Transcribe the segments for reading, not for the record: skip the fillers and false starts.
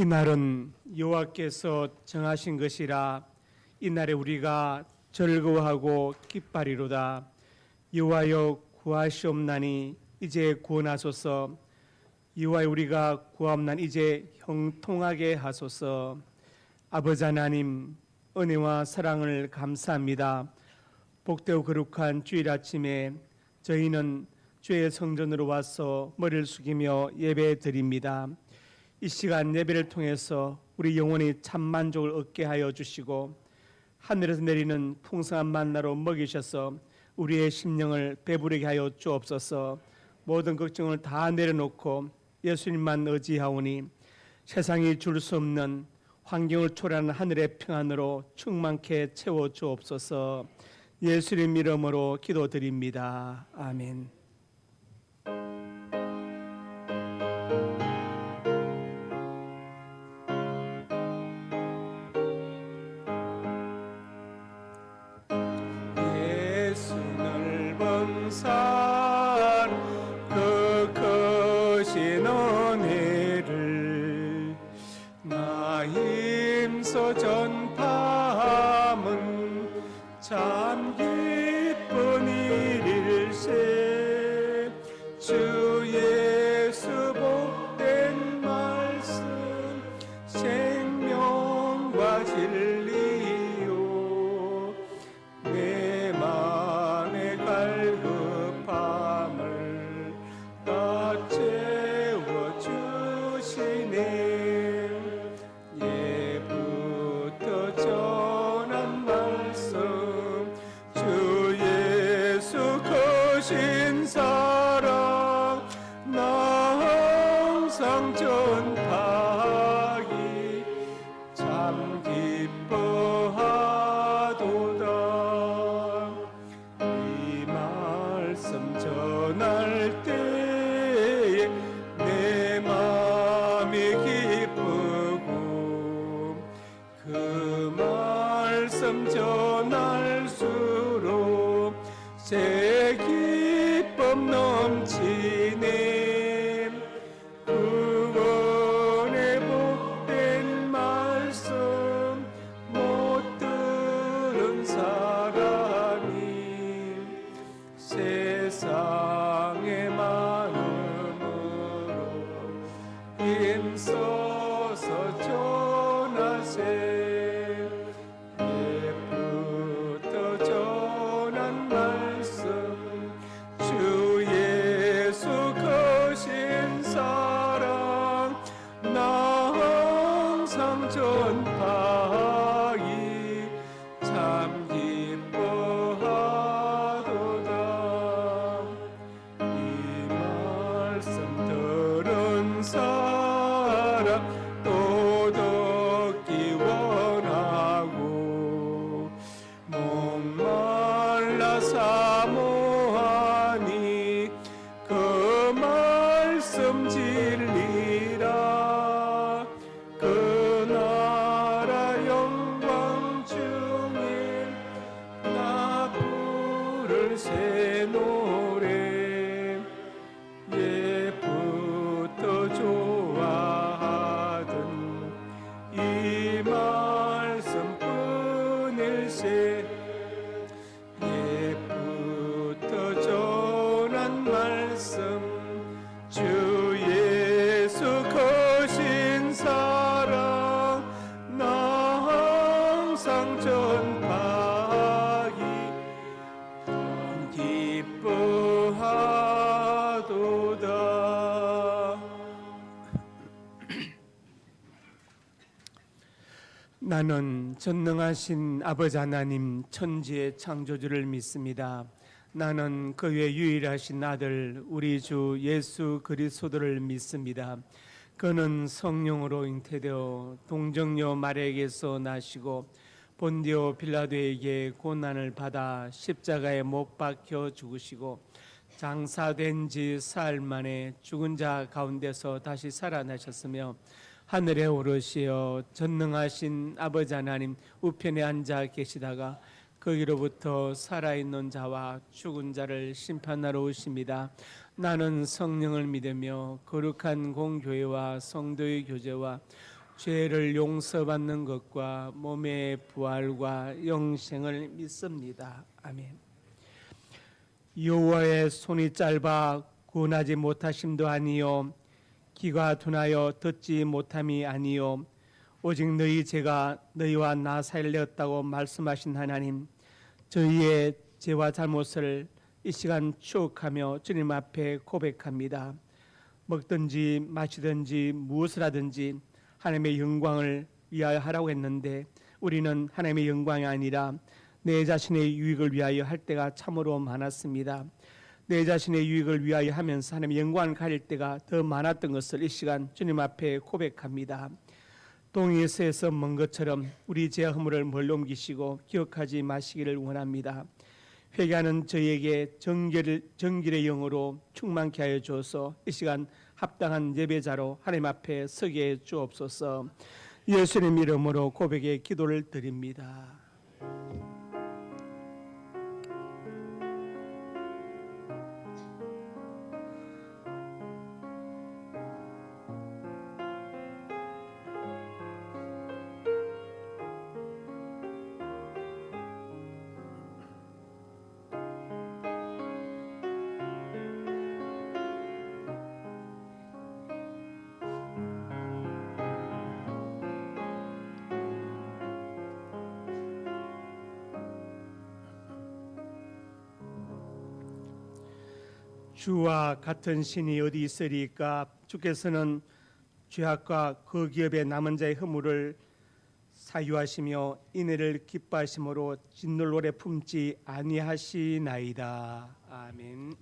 이날은 여호와께서 정하신 것이라. 이날에 우리가 즐거워하고 기뻐하리로다. 여호와여 구하시옵나니 이제 구원하소서. 여호와여 우리가 구하옵나니 이제 형통하게 하소서. 아버지 하나님, 은혜와 사랑을 감사합니다. 복되고 거룩한 주일 아침에 저희는 주의 성전으로 와서 머리를 숙이며 예배 드립니다. 이 시간 예배를 통해서 우리 영혼이 참 만족을 얻게 하여 주시고 하늘에서 내리는 풍성한 만나로 먹이셔서 우리의 심령을 배부르게 하여 주옵소서. 모든 걱정을 다 내려놓고 예수님만 의지하오니 세상이 줄 수 없는 환경을 초래하는 하늘의 평안으로 충만케 채워 주옵소서. 예수님 이름으로 기도드립니다. 아멘. 예수 넓은 산 그 크신 은혜를 나 힘써 전파함은 참 기쁜 일일세. 주 예수 복된 말씀 생명과 진리요 내 맘의 갈급함을 다 채워주시네. 예부터 전한 말씀 주 예수 크신 사랑 나 항상 전파하기 참 기뻐하도다. 이 말씀 전할 때에 내 마음이 기쁘고 그 말씀 전할수록 새 기쁨 넘치네. 구원의 복된 말씀 못 들은 사람이 세상의 마음으로 힘써서 전하세. 예부터 전한 말씀 주 예수 크신 사랑 나 항상 전파하기 참 기뻐하도다. 이 말씀 들은 사람 또 듣기 원하고 목말라 사모하니 그 말씀 진리라. 그 나라 영광 중에 나 부를 새 노래. 예부터 좋아하던 이 말씀 뿐일세. 예부터 전한 말씀 주 예수 크신 사랑 나 항상 전파하기 기뻐하도다. 나는 전능하신 아버지 하나님 천지의 창조주를 믿습니다. 나는 그 외 유일하신 아들 우리 주 예수 그리스도를 믿습니다. 그는 성령으로 잉태되어 동정녀 마리아에게서 나시고 본디오 빌라도에게 고난을 받아 십자가에 못 박혀 죽으시고 장사된 지 사흘 만에 죽은 자 가운데서 다시 살아나셨으며 하늘에 오르시어 전능하신 아버지 하나님 우편에 앉아 계시다가 거기로부터 살아있는 자와 죽은 자를 심판하러 오십니다. 나는 성령을 믿으며 거룩한 공교회와 성도의 교제와 죄를 용서받는 것과 몸의 부활과 영생을 믿습니다. 아멘. 여호와의 손이 짧아 구원하지 못하심도 아니요 귀가 둔하여 듣지 못함이 아니요 오직 너희 죄가 너희와 나 사이를 내었다고 말씀하신 하나님, 저희의 죄와 잘못을 이 시간 추억하며 주님 앞에 고백합니다. 먹든지 마시든지 무엇을 하든지 하나님의 영광을 위하여 하라고 했는데 우리는 하나님의 영광이 아니라 내 자신의 유익을 위하여 할 때가 참으로 많았습니다. 내 자신의 유익을 위하여 하면서 하나님의 영광을 가릴 때가 더 많았던 것을 이 시간 주님 앞에 고백합니다. 동에서에서 먼 것처럼 우리 죄와 허물을 멀리 옮기시고 기억하지 마시기를 원합니다. 회개하는 저희에게 정결의 영으로 충만케 하여 주어서 이 시간 합당한 예배자로 하나님 앞에 서게 해 주옵소서. 예수님 이름으로 고백의 기도를 드립니다. 주와 같은 신이 어디 있으리까? 주께서는 죄악과 그 기업의 남은 자의 허물을 사유하시며 인애를 기뻐하심으로 진노를 오래 품지 아니하시나이다. 아멘.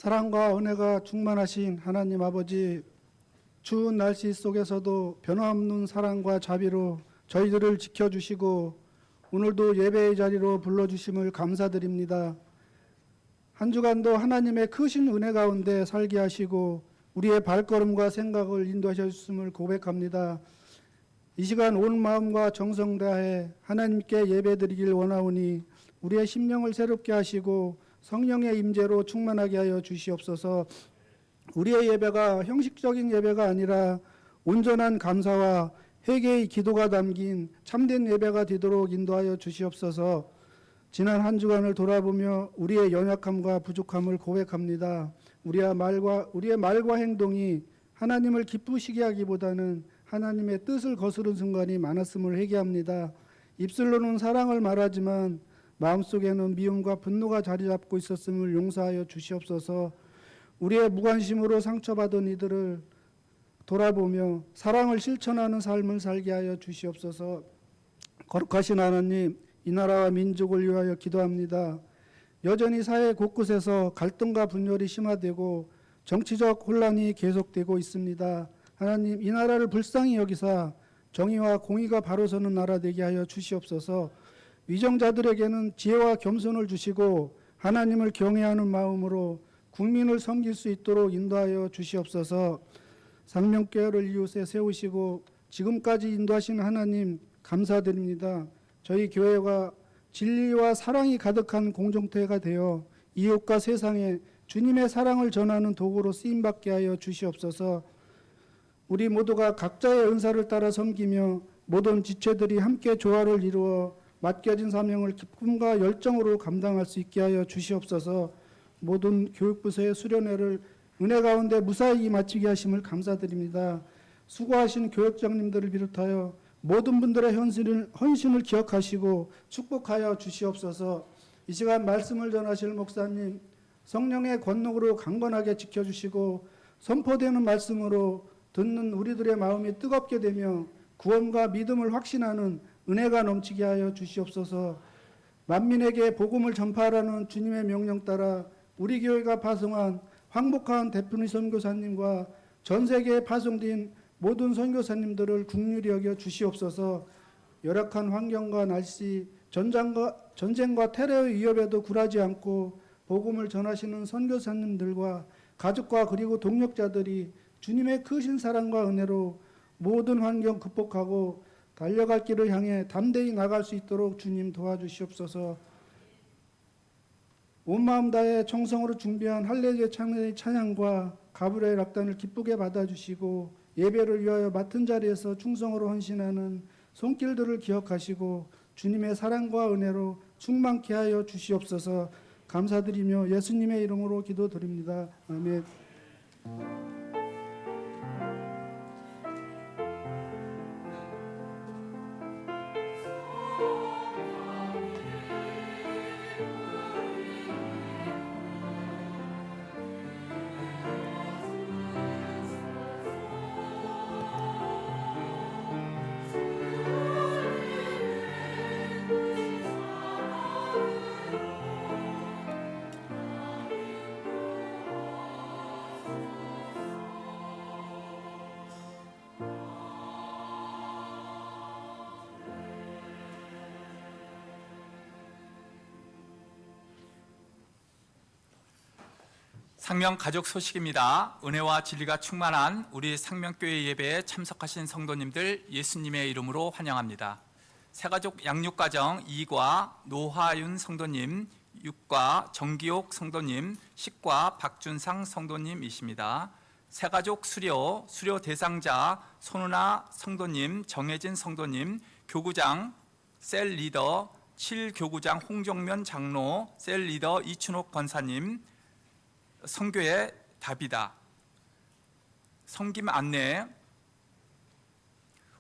사랑과 은혜가 충만하신 하나님 아버지, 추운 날씨 속에서도 변함없는 사랑과 자비로 저희들을 지켜주시고 오늘도 예배의 자리로 불러주심을 감사드립니다. 한 주간도 하나님의 크신 은혜 가운데 살게 하시고 우리의 발걸음과 생각을 인도하셨음을 고백합니다. 이 시간 온 마음과 정성 다해 하나님께 예배드리길 원하오니 우리의 심령을 새롭게 하시고 성령의 임재로 충만하게 하여 주시옵소서. 우리의 예배가 형식적인 예배가 아니라 온전한 감사와 회개의 기도가 담긴 참된 예배가 되도록 인도하여 주시옵소서. 지난 한 주간을 돌아보며 우리의 연약함과 부족함을 고백합니다. 우리의 말과 행동이 하나님을 기쁘시게 하기보다는 하나님의 뜻을 거스른 순간이 많았음을 회개합니다. 입술로는 사랑을 말하지만 마음속에는 미움과 분노가 자리 잡고 있었음을 용서하여 주시옵소서. 우리의 무관심으로 상처받은 이들을 돌아보며 사랑을 실천하는 삶을 살게 하여 주시옵소서. 거룩하신 하나님, 이 나라와 민족을 위하여 기도합니다. 여전히 사회 곳곳에서 갈등과 분열이 심화되고 정치적 혼란이 계속되고 있습니다. 하나님, 이 나라를 불쌍히 여기사 정의와 공의가 바로 서는 나라 되게 하여 주시옵소서. 위정자들에게는 지혜와 겸손을 주시고 하나님을 경외하는 마음으로 국민을 섬길 수 있도록 인도하여 주시옵소서. 상명교회를 이웃에 세우시고 지금까지 인도하신 하나님 감사드립니다. 저희 교회가 진리와 사랑이 가득한 공동체가 되어 이웃과 세상에 주님의 사랑을 전하는 도구로 쓰임받게 하여 주시옵소서. 우리 모두가 각자의 은사를 따라 섬기며 모든 지체들이 함께 조화를 이루어 맡겨진 사명을 기쁨과 열정으로 감당할 수 있게 하여 주시옵소서. 모든 교육부서의 수련회를 은혜 가운데 무사히 마치게 하심을 감사드립니다. 수고하신 교육장님들을 비롯하여 모든 분들의 헌신을 기억하시고 축복하여 주시옵소서. 이 시간 말씀을 전하실 목사님, 성령의 권능으로 강건하게 지켜주시고 선포되는 말씀으로 듣는 우리들의 마음이 뜨겁게 되며 구원과 믿음을 확신하는 은혜가 넘치게 하여 주시옵소서. 만민에게 복음을 전파하라는 주님의 명령 따라 우리 교회가 파송한 황복한 대표님 선교사님과 전 세계에 파송된 모든 선교사님들을 긍휼히 여겨 주시옵소서. 열악한 환경과 날씨, 전쟁과 테러의 위협에도 굴하지 않고 복음을 전하시는 선교사님들과 가족과 그리고 동력자들이 주님의 크신 사랑과 은혜로 모든 환경 극복하고 달려갈 길을 향해 담대히 나갈 수 있도록 주님 도와주시옵소서. 온 마음 다해 정성으로 준비한 할례루야 찬양과 가브리엘 악단을 기쁘게 받아주시고 예배를 위하여 맡은 자리에서 충성으로 헌신하는 손길들을 기억하시고 주님의 사랑과 은혜로 충만케 하여 주시옵소서. 감사드리며 예수님의 이름으로 기도드립니다. 아멘. 상명 가족 소식입니다. 은혜와 진리가 충만한 우리 상명교회 예배에 참석하신 성도님들 예수님의 이름으로 환영합니다. 새가족 양육가정 2과 노화윤 성도님, 6과 정기옥 성도님, 10과 박준상 성도님이십니다. 새가족 수료 대상자 손은아 성도님, 정혜진 성도님, 교구장 셀 리더 7교구장 홍정면 장로, 셀 리더 이춘옥 권사님, 성교의 답이다. 성김 안내.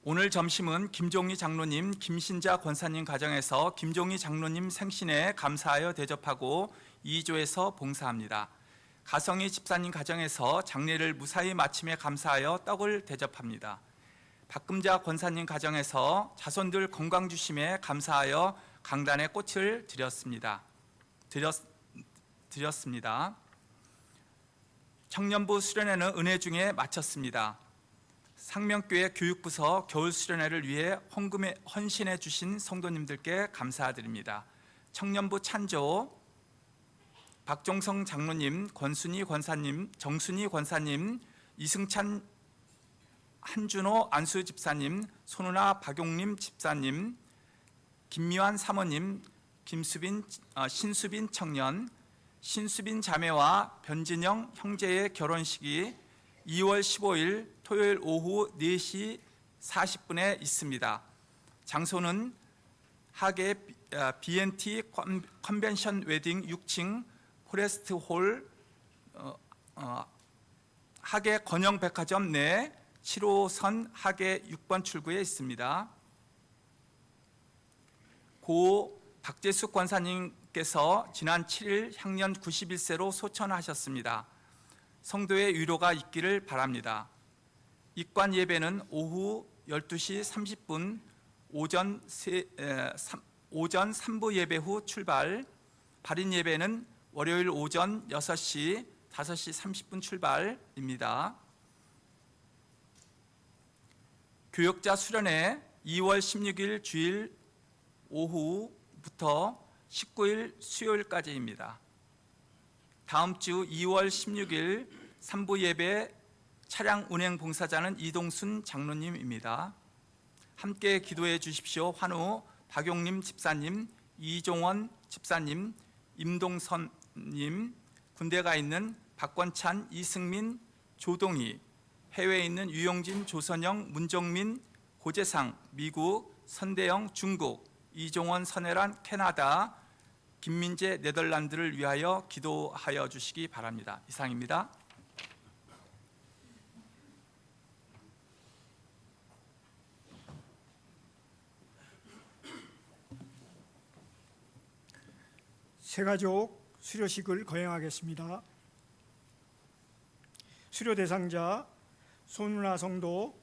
오늘 점심은 김종희 장로님, 김신자 권사님 가정에서 김종희 장로님 생신에 감사하여 대접하고 2조에서 봉사합니다. 가성희 집사님 가정에서 장례를 무사히 마침에 감사하여 떡을 대접합니다. 박금자 권사님 가정에서 자손들 건강 주심에 감사하여 강단에 꽃을 드렸습니다. 청년부 수련회는 은혜 중에 마쳤습니다. 상명교회 교육부서 겨울 수련회를 위해 헌신해 주신 성도님들께 감사드립니다. 청년부 찬조 박종성 장로님, 권순희 권사님, 정순희 권사님, 이승찬 한준호 안수 집사님, 손은아 박용림 집사님, 김미환 사모님, 신수빈 청년, 신수빈 자매와 변진영 형제의 결혼식이 2월 15일 토요일 오후 4시 40분에 있습니다. 장소는 하계 B&T 컨벤션 웨딩 6층 포레스트 홀 하계 건영백화점 내 7호선 하계 6번 출구에 있습니다. 고 박재숙 권사님께서 지난 7일 향년 91세로 소천하셨습니다. 성도의 위로가 있기를 바랍니다. 입관 예배는 오후 12시 30분 오전 3부 예배 후 출발, 발인 예배는 월요일 오전 6시, 5시 30분 출발입니다. 교역자 수련회 2월 16일 주일 오후부터 19일 수요일까지입니다. 다음 주 2월 16일 3부 예배 차량 운행 봉사자는 이동순 장로님입니다. 함께 기도해 주십시오. 환우 박용림 집사님, 이종원 집사님, 임동선님, 군대가 있는 박권찬, 이승민, 조동희, 해외에 있는 유영진, 조선영, 문정민, 고재상, 미국, 선대영, 중국, 이종원, 선혜란, 캐나다, 김민재, 네덜란드를 위하여 기도하여 주시기 바랍니다. 이상입니다. 새가족 수료식을 거행하겠습니다. 수료 대상자 손은아 성도,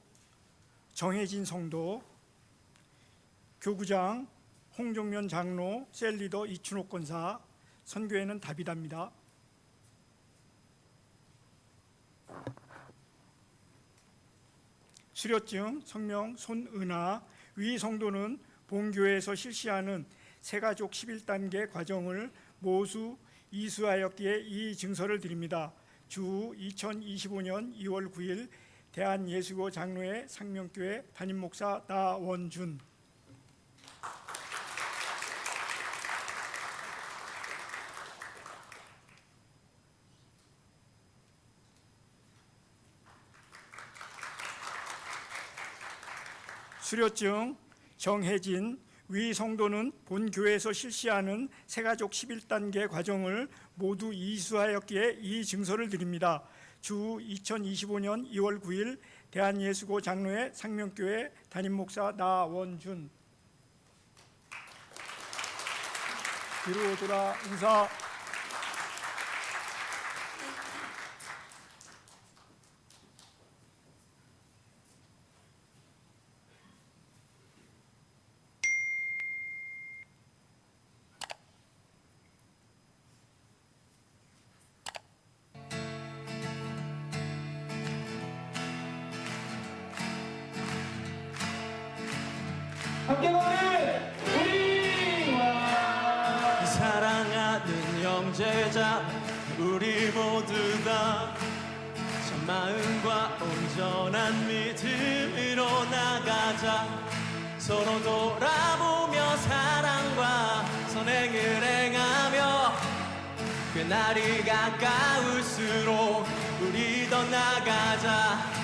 정혜진 성도, 교구장 홍종면 장로, 셀리더 이춘옥 권사, 선교회는 다비다입니다. 수료증 성명 손은아, 위 성도는 본교회에서 실시하는 새가족 11단계 과정을 모두 이수하였기에 이 증서를 드립니다. 주 2025년 2월 9일 대한예수교 장로회 상명교회 담임목사 나원준. 수료증 정혜진, 위 성도는 본 교회에서 실시하는 새가족 11단계 과정을 모두 이수하였기에 이 증서를 드립니다. 주 2025년 2월 9일 대한예수교 장로회 상명교회 담임목사 나원준. 뒤로 돌아 인사. 사랑하는 형제자 우리 모두 다 참마음과 온전한 믿음으로 나가자. 서로 돌아보며 사랑과 선행을 행하며 그날이 가까울수록 우리 더 나가자.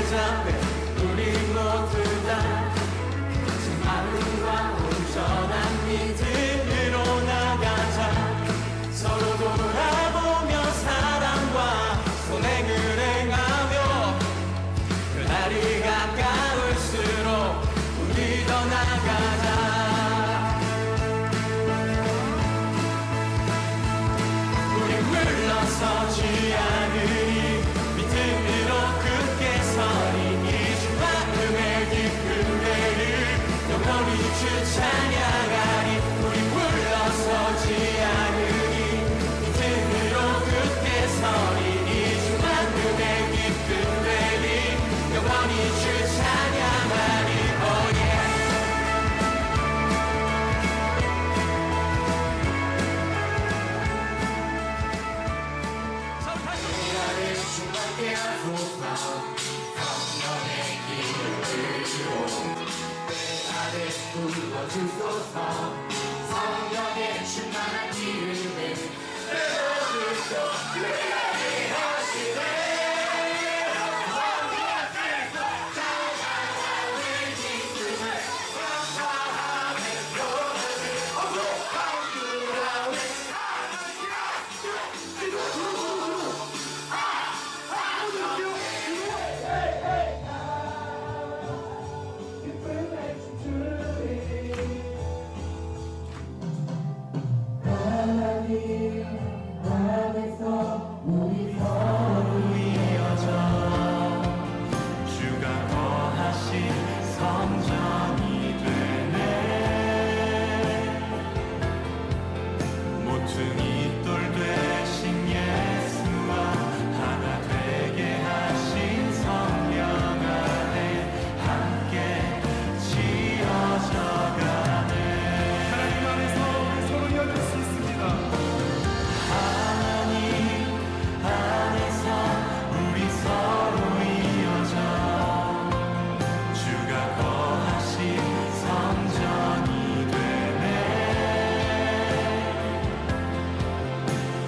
자매 우리 모두 다 마음과 온전한 믿음으로 나가자. 서로 돌아보며 사랑과 선행을 행하며 그날이 가까울수록 우리 더 나가자. 우리 물러서지 않으니 믿음으로 부어주소서. 성령의 충만한 기름에 내어주소. 위하게 하시네. 주가 거하신 성전이 되네. 모퉁이 돌 되신 예수와 하나 되게 하신 성령 안에 함께 지어져가네. 하나님 안에서 서로 이어질 수 있습니다. 하나님 안에서 우리 서로 이어져 주가 거하신 성전이 되네.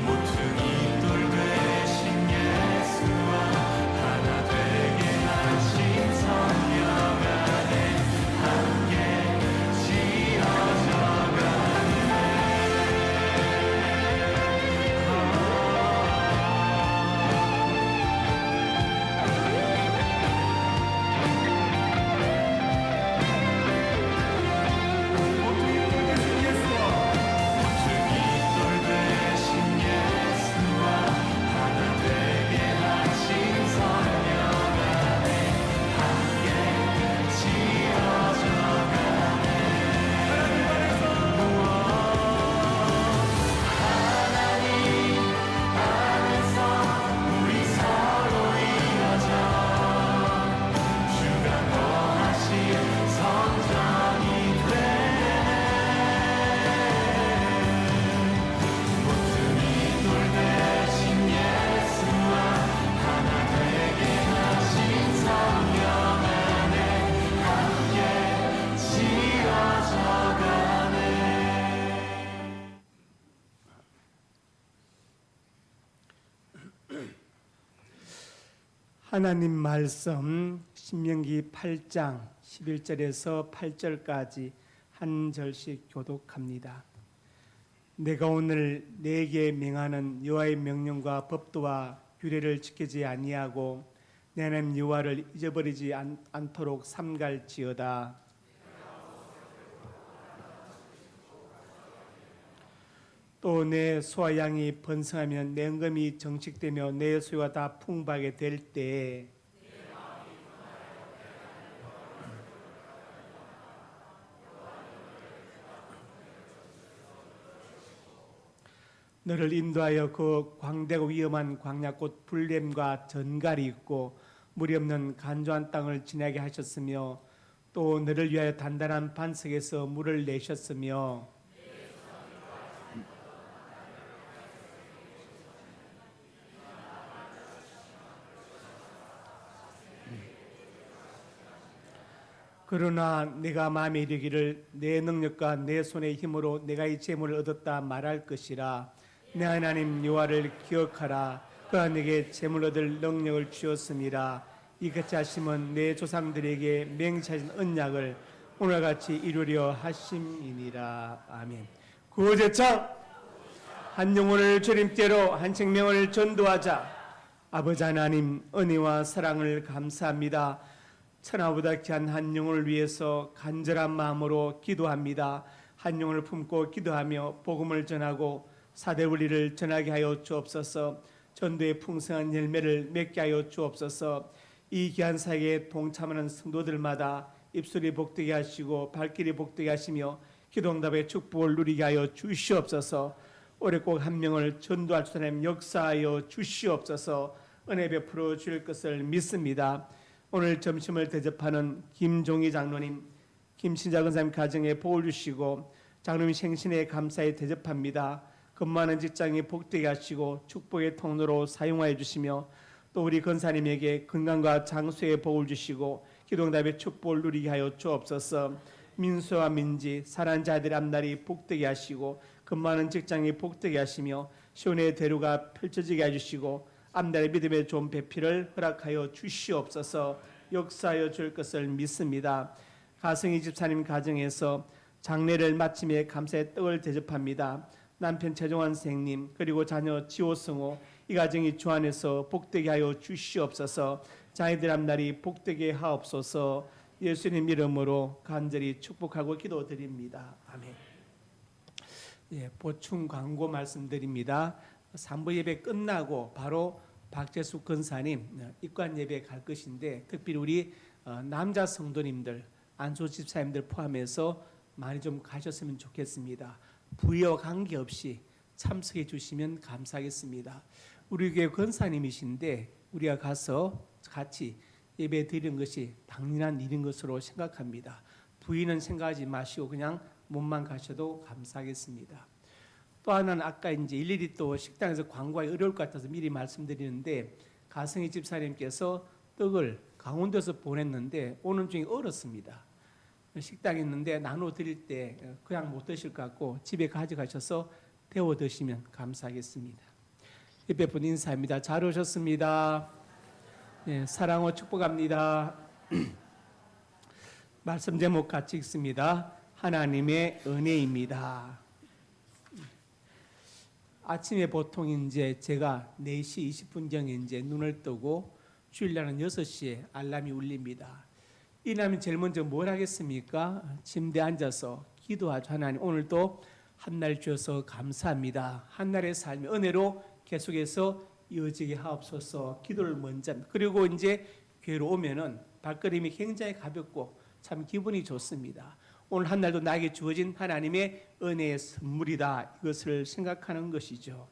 모퉁이 돌 되신 예수와 하나 되게 하신 성령 안에 함께 지어져가네. 모퉁이 돌 되신 예수와 하나 되게 하신 성령 안에 함께 지어져가네. 하나님 안에서 우리 서로 이어져 주가 거하신 성전이 되네. 모퉁이 돌 되신 예수와 하나 되게 하신 성령 안에 함께 지어져가네. 하나님 말씀 신명기 8장 11절에서 8절까지 한 절씩 교독합니다. 내가 오늘 내게 명하는 여호와의 명령과 법도와 규례를 지키지 아니하고 내 하나님 여호와를 잊어버리지 않도록 삼갈지어다. 또 내 소와 양이 번성하면 내 은금이 정식되며 내 소유가 다 풍부하게 될 때에 너를 인도하여 그 광대고 위험한 광야꽃 불렘과 전갈이 있고 물이 없는 간조한 땅을 지나게 하셨으며 또 너를 위하여 단단한 반석에서 물을 내셨으며 그러나 내가 마음에 이르기를 내 능력과 내 손의 힘으로 내가 이 재물을 얻었다 말할 것이라. 내 하나님 여호와를 기억하라. 그가 내게 재물 얻을 능력을 주었음이라. 이같이 하심은 내 조상들에게 맹세하신 언약을 오늘같이 이루려 하심이니라. 아멘. 구제창 한 영혼을 주님께로 한 생명을 전도하자. 아버지 하나님 은혜와 사랑을 감사합니다. 천하보다 귀한 한 영혼을 위해서 간절한 마음으로 기도합니다. 한 영혼을 품고 기도하며 복음을 전하고 사대 분리를 전하게 하여 주옵소서. 전도의 풍성한 열매를 맺게 하여 주옵소서. 이 귀한 사역에 동참하는 성도들마다 입술이 복되게 하시고 발길이 복되게 하시며 기도응답의 축복을 누리게 하여 주시옵소서. 올해 꼭 한 명을 전도할 수 있는 역사하여 주시옵소서. 은혜 베풀어 주실 것을 믿습니다. 오늘 점심을 대접하는 김종희 장로님, 김신자 권사님 가정에 복을 주시고 장로님 생신에 감사히 대접합니다. 근무하는 직장이 복되게 하시고 축복의 통로로 사용하여 주시며 또 우리 권사님에게 건강과 장수의 복을 주시고 기도응답의 축복을 누리게 하여 주옵소서. 민수와 민지 사랑하는 자들 앞날이 복되게 하시고 근무하는 직장이 복되게 하시며 시온의 대로가 펼쳐지게 해주시고 앞날의 믿음의 좋은 배필을 허락하여 주시옵소서. 역사하여 줄 것을 믿습니다. 가성희 집사님 가정에서 장례를 마침에 감사의 떡을 대접합니다. 남편 최종환 선생님 그리고 자녀 지호성호 이 가정이 주 안에서 복되게 하여 주시옵소서. 자녀들 앞날이 복되게 하옵소서. 예수님 이름으로 간절히 축복하고 기도드립니다. 아멘. 예, 보충 광고 말씀드립니다. 3부 예배 끝나고 바로 박재숙 권사님 입관 예배 갈 것인데 특별히 우리 남자 성도님들 안소 집사님들 포함해서 많이 좀 가셨으면 좋겠습니다. 부위와 관계없이 참석해 주시면 감사하겠습니다. 우리 교회 권사님이신데 우리가 가서 같이 예배 드리는 것이 당연한 일인 것으로 생각합니다. 부위는 생각하지 마시고 그냥 몸만 가셔도 감사하겠습니다. 또 하나는 아까 이제 일일이 또 식당에서 광고하기 어려울 것 같아서 미리 말씀드리는데 가성희 집사님께서 떡을 강원도에서 보냈는데 오는 중에 얼었습니다. 식당에 있는데 나눠 드릴 때 그냥 못 드실 것 같고 집에 가져가셔서 데워 드시면 감사하겠습니다. 옆에 분 인사합니다. 잘 오셨습니다. 네, 사랑으로 축복합니다. 말씀 제목 같이 읽습니다. 하나님의 은혜입니다. 아침에 보통 이제 제가 4시 20분경에 이제 눈을 뜨고 주일날은 6시에 알람이 울립니다. 일어나면 제일 먼저 뭘 하겠습니까? 침대에 앉아서 기도하죠. 하나님 오늘도 한날 주셔서 감사합니다. 한날의 삶의 은혜로 계속해서 이어지게 하옵소서. 기도를 먼저 그리고 이제 교회로 오면은 발걸음이 굉장히 가볍고 참 기분이 좋습니다. 오늘 한날도 나에게 주어진 하나님의 은혜의 선물이다. 이것을 생각하는 것이죠.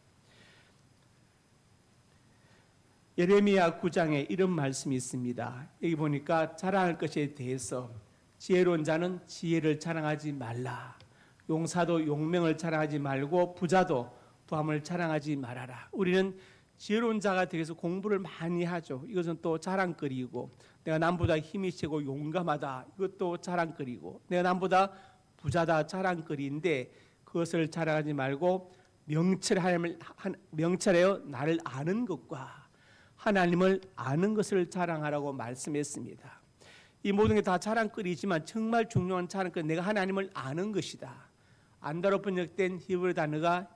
예레미야 9장에 이런 말씀이 있습니다. 여기 보니까 자랑할 것에 대해서 지혜로운 자는 지혜를 자랑하지 말라. 용사도 용명을 자랑하지 말고 부자도 부함을 자랑하지 말아라. 우리는 지혜로운 자가 되기 위해서 공부를 많이 하죠. 이것은 또 자랑거리고 내가 남보다 힘이 세고 용감하다. 이것도 자랑거리고 내가 남보다 부자다 자랑거리인데 그것을 자랑하지 말고 명철하여 나를 아는 것과 하나님을 아는 것을 자랑하라고 말씀했습니다. 이 모든 게 다 자랑거리지만 정말 중요한 자랑거리 내가 하나님을 아는 것이다. 안다로 번역된 히브리 단어가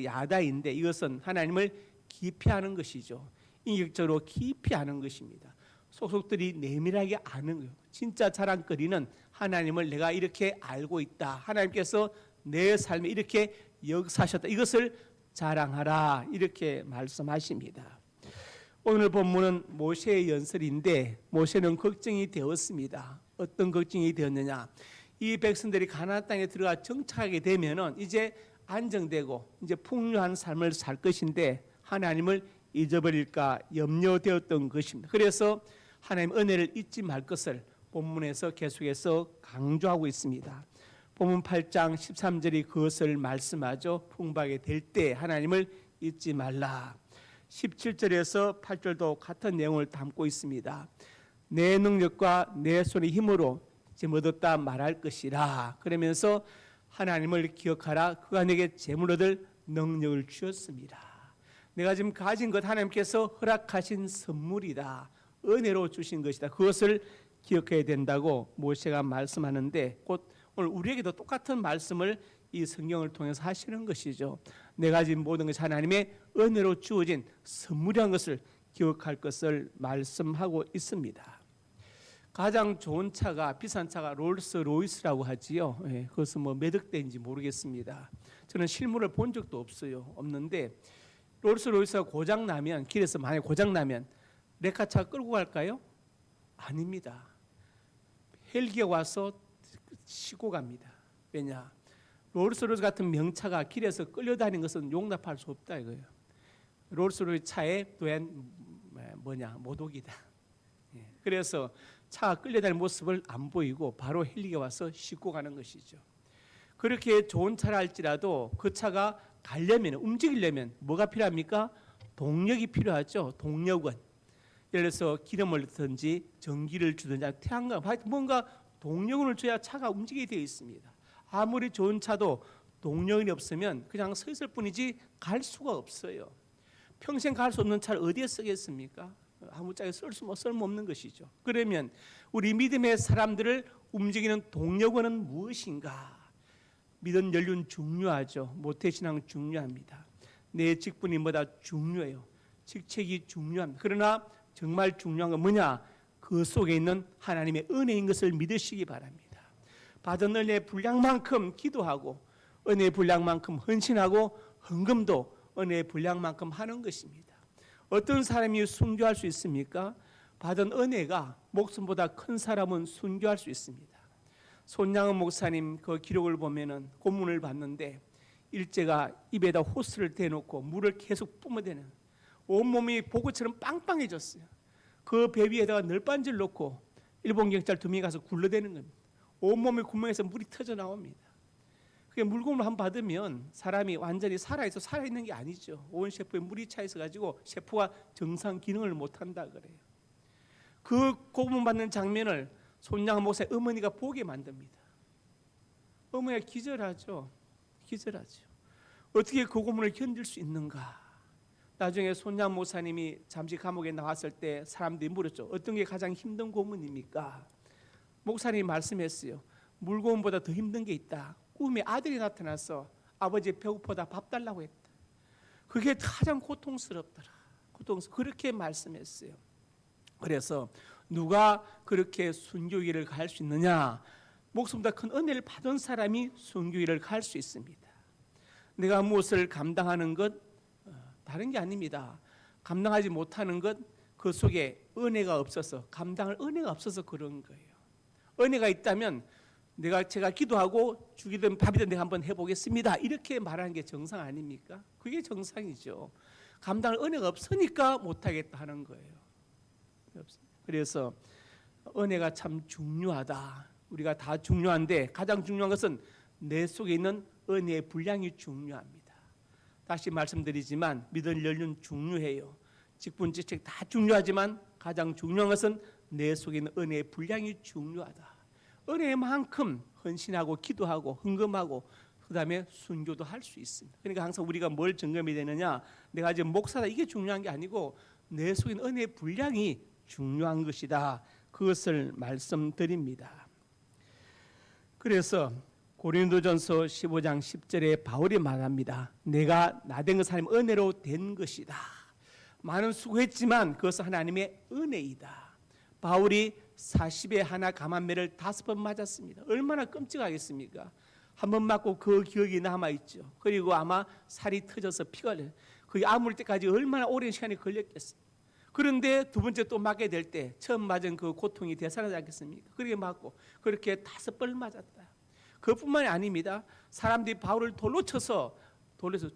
야다인데 이것은 하나님을 깊이 아는 것이죠. 인격적으로 깊이 아는 것입니다. 속속들이 내밀하게 아는 거예요. 진짜 자랑거리는 하나님을 내가 이렇게 알고 있다. 하나님께서 내 삶에 이렇게 역사하셨다. 이것을 자랑하라. 이렇게 말씀하십니다. 오늘 본문은 모세의 연설인데 모세는 걱정이 되었습니다. 어떤 걱정이 되었느냐? 이 백성들이 가나안 땅에 들어가 정착하게 되면은 이제 안정되고 이제 풍요한 삶을 살 것인데 하나님을 잊어버릴까 염려되었던 것입니다. 그래서 하나님 은혜를 잊지 말 것을 본문에서 계속해서 강조하고 있습니다. 본문 8장 13절이 그것을 말씀하죠. 풍부하게 될 때 하나님을 잊지 말라. 17절에서 8절도 같은 내용을 담고 있습니다. 내 능력과 내 손의 힘으로 지금 얻었다 말할 것이라. 그러면서 하나님을 기억하라. 그가 내게 재물 얻을 능력을 주었습니다. 내가 지금 가진 것 하나님께서 허락하신 선물이다. 은혜로 주신 것이다. 그것을 기억해야 된다고 모세가 말씀하는데 곧 오늘 우리에게도 똑같은 말씀을 이 성경을 통해서 하시는 것이죠. 내가 지금 모든 것이 하나님의 은혜로 주어진 선물이라는 것을 기억할 것을 말씀하고 있습니다. 가장 좋은 차가 비싼 차가 롤스로이스라고 하지요. 그것은 몇 억대인지 모르겠습니다. 저는 실물을 본 적도 없는데 롤스로이스가 고장 나면 길에서 만약 고장 나면 레카차 끌고 갈까요? 아닙니다. 헬기가 와서 싣고 갑니다. 왜냐? 롤스로이스 같은 명차가 길에서 끌려다니는 것은 용납할 수 없다 이거예요. 롤스로이스 차에 또한 모독이다. 그래서 차가 끌려다니는 모습을 안 보이고 바로 헬기가 와서 싣고 가는 것이죠. 그렇게 좋은 차라 할지라도 그 차가 가려면 움직이려면 뭐가 필요합니까? 동력이 필요하죠. 동력은 예를 들어서 기름을 넣든지 전기를 주든지 태양광 뭔가 동력을 줘야 차가 움직이게 되어 있습니다. 아무리 좋은 차도 동력이 없으면 그냥 서 있을 뿐이지 갈 수가 없어요. 평생 갈 수 없는 차를 어디에 쓰겠습니까? 아무짝에 쓸모없는 것이죠. 그러면 우리 믿음의 사람들을 움직이는 동력원은 무엇인가? 믿음 연륜 중요하죠. 모태신앙 중요합니다. 내 직분이 뭐다 중요해요. 직책이 중요합니다. 그러나 정말 중요한 건 뭐냐? 그 속에 있는 하나님의 은혜인 것을 믿으시기 바랍니다. 받은 은혜의 분량만큼 기도하고 은혜의 분량만큼 헌신하고 헌금도 은혜의 분량만큼 하는 것입니다. 어떤 사람이 순교할 수 있습니까? 받은 은혜가 목숨보다 큰 사람은 순교할 수 있습니다. 손양은 목사님 그 기록을 보면은 고문을 받는데 일제가 입에다 호스를 대놓고 물을 계속 뿜어대는 온몸이 보고처럼 빵빵해졌어요. 그 배 위에다가 널빤지를 놓고 일본 경찰 2명이 가서 굴러대는 겁니다. 온몸의 구멍에서 물이 터져 나옵니다. 그게 물고문을 한번 받으면 사람이 완전히 살아있는 게 아니죠. 온 세포에 물이 차 있어가지고 세포가 정상 기능을 못한다 그래요. 그 고문 받는 장면을 손양은 목사의 어머니가 보게 만듭니다. 어머니가 기절하죠. 어떻게 그 고문을 견딜 수 있는가? 나중에 손양 목사님이 잠시 감옥에 나왔을 때 사람들이 물었죠. 어떤 게 가장 힘든 고문입니까? 목사님이 말씀했어요. 물고문보다 더 힘든 게 있다. 꿈에 아들이 나타나서 아버지 배고프다 밥 달라고 했다. 그게 가장 고통스럽더라. 그렇게 말씀했어요. 그래서 누가 그렇게 순교길을 갈 수 있느냐? 목숨보다 큰 은혜를 받은 사람이 순교길을 갈 수 있습니다. 내가 무엇을 감당하는 것 다른 게 아닙니다. 감당하지 못하는 것 그 속에 은혜가 없어서 감당할 은혜가 없어서 그런 거예요. 은혜가 있다면 제가 기도하고 죽이든 밥이든 내가 한번 해보겠습니다. 이렇게 말하는 게 정상 아닙니까? 그게 정상이죠. 감당할 은혜가 없으니까 못하겠다 하는 거예요. 그래서 은혜가 참 중요하다. 우리가 다 중요한데 가장 중요한 것은 내 속에 있는 은혜의 분량이 중요합니다. 다시 말씀드리지만 믿음 연륜 중요해요. 직분 직책 다 중요하지만 가장 중요한 것은 내 속에 있는 은혜의 분량이 중요하다. 은혜만큼 헌신하고 기도하고 헌금하고 그다음에 순교도 할 수 있습니다. 그러니까 항상 우리가 뭘 점검이 되느냐? 내가 지금 목사다 이게 중요한 게 아니고 내 속에 있는 은혜의 분량이 중요한 것이다. 그것을 말씀드립니다. 그래서 고린도전서 15장 10절에 바울이 말합니다. 내가 나된 것 하나님 은혜로 된 것이다. 많은 수고했지만 그것은 하나님의 은혜이다. 바울이 40에 하나 감한매를 5번 맞았습니다. 얼마나 끔찍하겠습니까? 한 번 맞고 그 기억이 남아있죠. 그리고 아마 살이 터져서 피가 흘려요. 그게 아물 때까지 얼마나 오랜 시간이 걸렸겠어요. 그런데 두 번째 또 맞게 될 때 처음 맞은 그 고통이 되살아나지 않겠습니까? 그렇게 맞고 그렇게 5번 맞았다. 그뿐만이 아닙니다. 사람들이 바울을 돌로 쳐서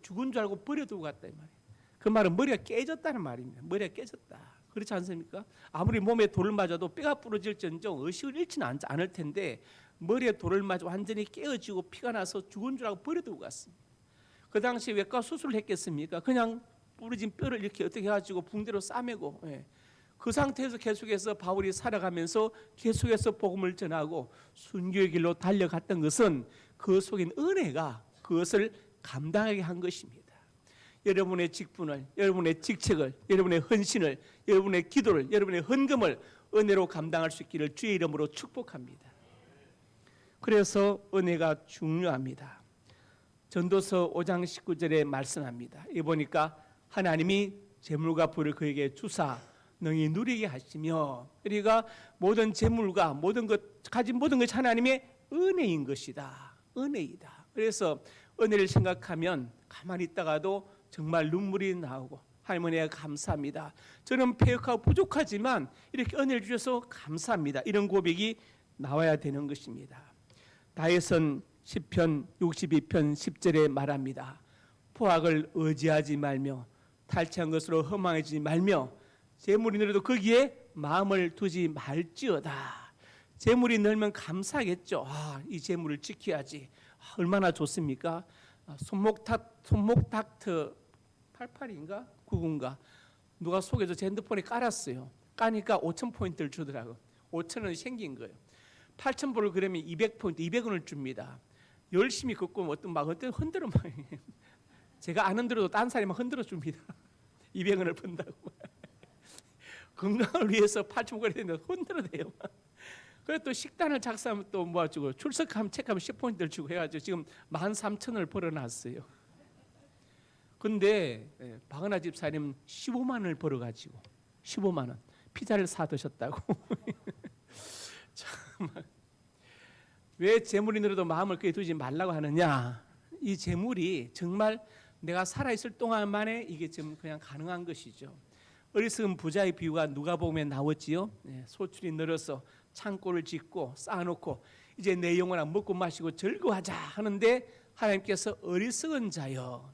죽은 줄 알고 버려두고 갔다 이 말이에요. 그 말은 머리가 깨졌다는 말입니다. 머리가 깨졌다. 그렇지 않습니까? 아무리 몸에 돌을 맞아도 뼈가 부러질지언정 의식을 잃지는 않을 텐데 머리에 돌을 맞아 완전히 깨어지고 피가 나서 죽은 줄 알고 버려두고 갔습니다. 그 당시 외과 수술을 했겠습니까? 그냥 부러진 뼈를 이렇게 어떻게 해가지고 붕대로 싸매고 그 상태에서 계속해서 바울이 살아가면서 계속해서 복음을 전하고 순교의 길로 달려갔던 것은 그 속에 있는 은혜가 그것을 감당하게 한 것입니다. 여러분의 직분을, 여러분의 직책을, 여러분의 헌신을, 여러분의 기도를, 여러분의 헌금을 은혜로 감당할 수 있기를 주의 이름으로 축복합니다. 그래서 은혜가 중요합니다. 전도서 5장 19절에 말씀합니다. 이 보니까 하나님이 재물과 부를 그에게 주사 능히 누리게 하시며 그러니까 모든 재물과 모든 것 가진 모든 것이 하나님의 은혜인 것이다. 은혜이다. 그래서 은혜를 생각하면 가만히 있다가도 정말 눈물이 나오고 할머니가 감사합니다. 저는 패역하고 부족하지만 이렇게 은혜를 주셔서 감사합니다. 이런 고백이 나와야 되는 것입니다. 다윗은 시편 62편 10절에 말합니다. 포악을 의지하지 말며 탈취한 것으로 허망해지지 말며 재물이 늘어도 거기에 마음을 두지 말지어다. 재물이 늘면 감사하겠죠. 이 재물을 지켜야지. 얼마나 좋습니까? 손목닥터 88인가 99인가 누가 속에서 제 핸드폰에 깔았어요. 까니까 5,000포인트를 주더라고. 5,000원이 생긴 거예요. 8,000불을 그러면 200포인트, 200원을 줍니다. 열심히 걷고 어떤 흔들어 막 제가 안 흔들어도 딴 사람이 막 흔들어 줍니다. 200원을 번다고. 건강을 위해서 8,000불 되는데 흔들어 대요. 그래서 또 식단을 작성하면 또 모아주고 출석하면 체크하면 10포인트를 주고 해가지고 지금 13,000원을 벌어놨어요. 근데 박은하 집사님 15만 원을 벌어가지고 15만 원 피자를 사 드셨다고. 정말 왜 재물이 늘어도 마음을 그에 두지 말라고 하느냐? 이 재물이 정말 내가 살아있을 동안만에 이게 지금 그냥 가능한 것이죠. 어리석은 부자의 비유가 누가복음에 나왔지요. 소출이 늘어서 창고를 짓고 쌓아놓고 이제 내 영혼아 먹고 마시고 즐거워하자 하는데 하나님께서 어리석은 자여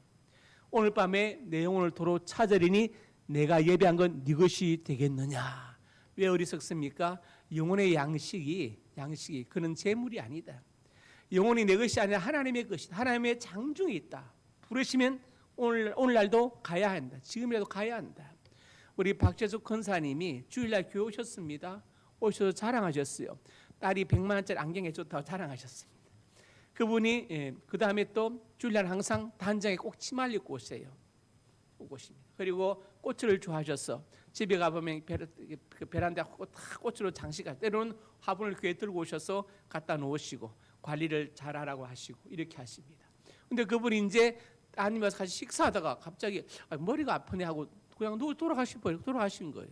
오늘 밤에 내 영혼을 도로 찾으리니 내가 예배한 건 네 것이 되겠느냐. 왜 어리석습니까? 영혼의 양식이 그는 재물이 아니다. 영혼이 내 것이 아니라 하나님의 것이다. 하나님의 장중에 있다. 부르시면 오늘날도 가야 한다. 지금이라도 가야 한다. 우리 박재숙 권사님이 주일날 교회 오셨습니다. 오셔서 자랑하셨어요. 딸이 100만 원짜리 안경에 좋다고 자랑하셨습니다. 그분이 그 다음에 또 주일날 항상 단장에 꼭 치마를 입고 오세요. 오십니다. 그리고 꽃을 좋아하셔서 집에 가보면 베란다에 다 꽃으로 장식하고 때로는 화분을 교회에 들고 오셔서 갖다 놓으시고 관리를 잘하라고 하시고 이렇게 하십니다. 근데 그분이 이제 따님이 와서 같이 식사하다가 갑자기 머리가 아프네 하고 그냥 돌아가신 거예요.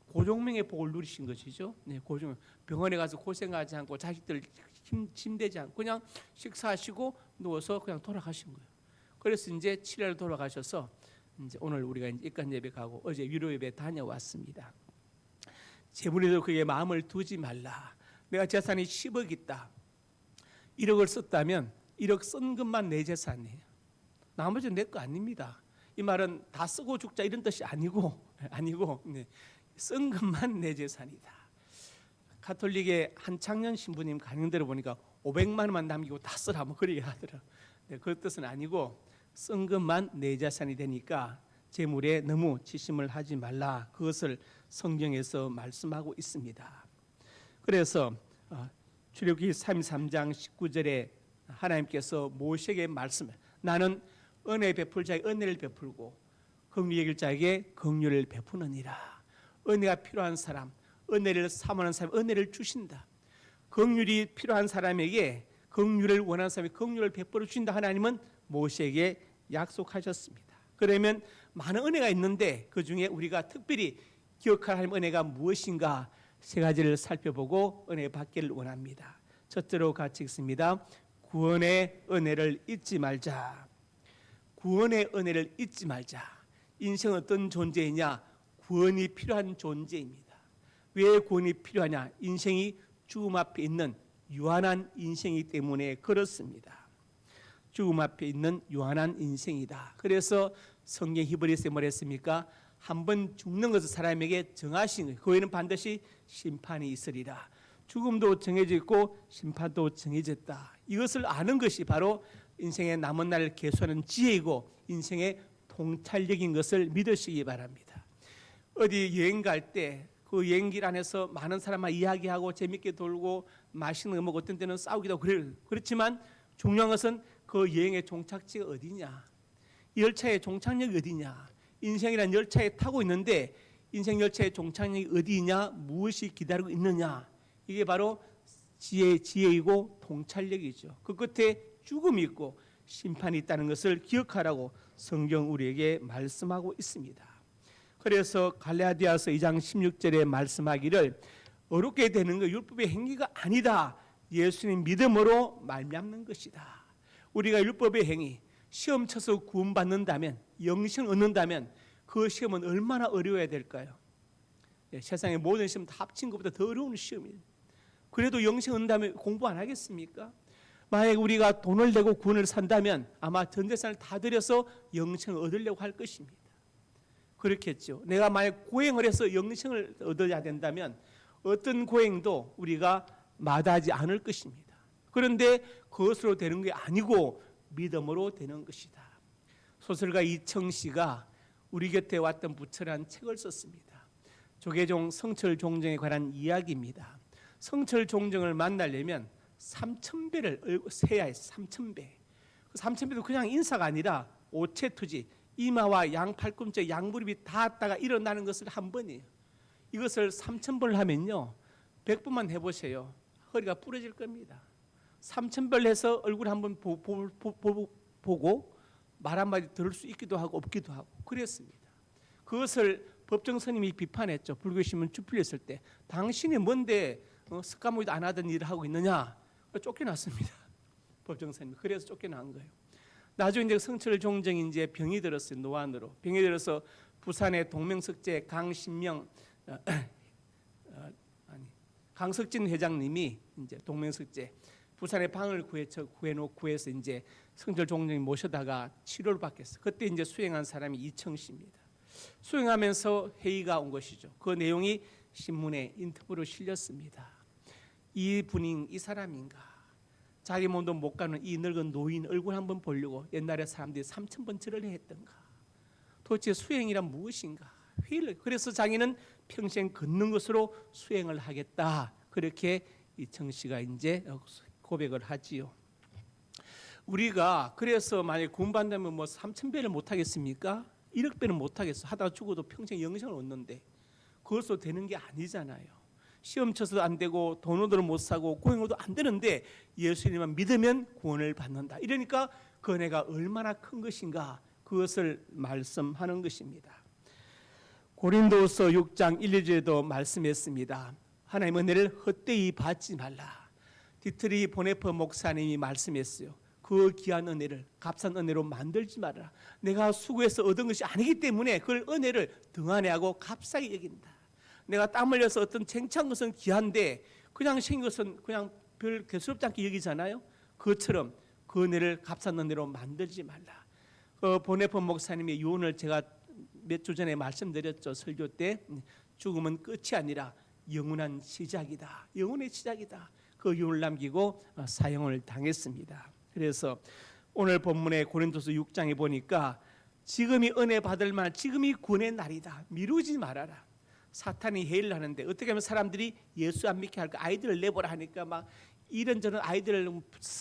고종명의 복을 누리신 것이죠. 네, 고종 병원에 가서 고생하지 않고 자식들 힘대지 않고 그냥 식사하시고 누워서 그냥 돌아가신 거예요. 그래서 이제 7일 돌아가셔서 이제 오늘 우리가 이제 입관 예배 가고 어제 위로 예배 다녀왔습니다. 재물에도 그게 마음을 두지 말라. 내가 재산이 10억 있다. 1억을 썼다면 1억 쓴 것만 내 재산이에요. 나머지는 내 거 아닙니다. 이 말은 다 쓰고 죽자 이런 뜻이 아니고 네. 쓴 것만 내 재산이다. 가톨릭의 한창년 신부님 강연대로 보니까 500만 원만 남기고 다 쓰라 뭐 그렇게 하더라. 네, 그 뜻은 아니고 쓴 것만 내 재산이 되니까 재물에 너무 지심을 하지 말라. 그것을 성경에서 말씀하고 있습니다. 그래서 출애굽기 33장 19절에 하나님께서 모세에게 말씀을 나는 은혜 베풀 자에게 은혜를 베풀고 긍휼 여길 자에게 긍휼을 베푸느니라. 은혜가 필요한 사람, 은혜를 사모하는 사람 은혜를 주신다. 긍휼이 필요한 사람에게 긍휼을 원하는 사람에게 긍휼을 베풀어 주신다. 하나님은 모세에게 약속하셨습니다. 그러면 많은 은혜가 있는데 그중에 우리가 특별히 기억할 하나님의 은혜가 무엇인가 세 가지를 살펴보고 은혜 받기를 원합니다. 첫째로 같이 읽습니다. 구원의 은혜를 잊지 말자. 구원의 은혜를 잊지 말자. 인생은 어떤 존재이냐? 구원이 필요한 존재입니다. 왜 구원이 필요하냐? 인생이 죽음 앞에 있는 유한한 인생이기 때문에 그렇습니다. 죽음 앞에 있는 유한한 인생이다. 그래서 성경 히브리서에 뭐랬습니까? 한번 죽는 것을 사람에게 정하신 거예요. 그 후에는 반드시 심판이 있으리라. 죽음도 정해져 있고 심판도 정해졌다. 이것을 아는 것이 바로 인생의 남은 날을 계수하는 지혜이고 인생의 통찰력인 것을 믿으시기 바랍니다. 어디 여행 갈 때 그 여행길 안에서 많은 사람과 이야기하고 재밌게 돌고 맛있는 거 먹고 어떤 때는 싸우기도 하고 그렇지만 중요한 것은 그 여행의 종착지가 어디냐, 열차의 종착역이 어디냐. 인생이라는 열차에 타고 있는데 인생 열차의 종착역이 어디냐, 무엇이 기다리고 있느냐. 이게 바로 지혜이고 통찰력이죠. 그 끝에 죽음이 있고 심판이 있다는 것을 기억하라고 성경 우리에게 말씀하고 있습니다. 그래서 갈라디아서 2장 16절에 말씀하기를 어렵게 되는 것 율법의 행위가 아니다. 예수님 믿음으로 말미암는 것이다. 우리가 율법의 행위, 시험 쳐서 구원받는다면, 영생을 얻는다면 그 시험은 얼마나 어려워야 될까요? 세상의 모든 시험 다 합친 것보다 더 어려운 시험이에요. 그래도 영생 얻는다면 공부 안 하겠습니까? 만약에 우리가 돈을 내고 구원을 산다면 아마 전 재산을 다 들여서 영생을 얻으려고 할 것입니다. 그렇겠죠. 내가 만약 고행을 해서 영생을 얻어야 된다면 어떤 고행도 우리가 마다하지 않을 것입니다. 그런데 그것으로 되는 게 아니고 믿음으로 되는 것이다. 소설가 이청 씨가 우리 곁에 왔던 부처라는 책을 썼습니다. 조계종 성철 종정에 관한 이야기입니다. 성철 종정을 만나려면 3,000배를 세야 했어. 3,000배. 그 3,000배도 그냥 인사가 아니라 오체투지, 이마와 양 팔꿈치, 양 무릎이 닿았다가 일어나는 것을 한 번이에요. 이것을 3,000번을 하면요, 100번만 해보세요. 허리가 부러질 겁니다. 3,000번 해서 얼굴 한번 보고 말 한마디 들을 수 있기도 하고 없기도 하고 그랬습니다. 그것을 법정 스님이 비판했죠. 불교신문 주필렸을 때 당신이 뭔데 석가모니도 안 하던 일을 하고 있느냐, 쫓겨났습니다. 법정 스님이. 그래서 쫓겨난 거예요. 나중에 이제 성철 종정이 이제 병이 들었어요. 노안으로 병이 들어서 부산의 동명석재 강신명 강석진 회장님이 이제 동명석재 부산에 방을 구해서 이제 성철 종정이 모셔다가 치료를 받겠어. 그때 이제 수행한 사람이 이청 씨입니다. 수행하면서 회의가 온 것이죠. 그 내용이 신문에 인터뷰로 실렸습니다. 이 분이 이 사람인가? 자기 몸도 못 가는 이 늙은 노인 얼굴 한번 보려고 옛날에 사람들이 3,000번 절을 했던가? 도대체 수행이란 무엇인가? 회의를. 그래서 자기는 평생 걷는 것으로 수행을 하겠다. 그렇게 이청 씨가 이제 고백을 하지요. 우리가 그래서 만약 구원받는다면 뭐 3,000배를 못 하겠습니까? 1억 배는 못 하겠어. 하다가 죽어도 평생 영생을 얻는데 그것도 되는 게 아니잖아요. 시험 쳐서도 안 되고 돈으로 못 사고 고행으로도 안 되는데 예수님만 믿으면 구원을 받는다. 이러니까 그 은혜가 얼마나 큰 것인가, 그것을 말씀하는 것입니다. 고린도서 6장 1, 2절에도 말씀했습니다. 하나님의 은혜를 헛되이 받지 말라. 디트리 보네퍼 목사님이 말씀했어요. 그 귀한 은혜를 값싼 은혜로 만들지 말아라. 내가 수고해서 얻은 것이 아니기 때문에 그걸 은혜를 등한히하고 값싸게 여긴다. 내가 땀 흘려서 어떤 쟁취한 것은 귀한데 그냥 생긴 것은 그냥 별 개수롭지 않게 여기잖아요. 그것처럼 그 은혜를 값싼 은혜로 만들지 말라. 그 보네퍼 목사님의 유언을 제가 몇 주 전에 말씀드렸죠. 설교 때 죽음은 끝이 아니라 영원한 시작이다. 영원의 시작이다. 그 유언을 남기고 사형을 당했습니다. 그래서 오늘 본문의 고린도서 6장에 보니까 지금이 은혜 받을 만, 지금이 구원의 날이다. 미루지 말아라. 사탄이 해를 하는데 어떻게 하면 사람들이 예수 안 믿게 할까? 아이들을 내보라 하니까 막 이런저런 아이들을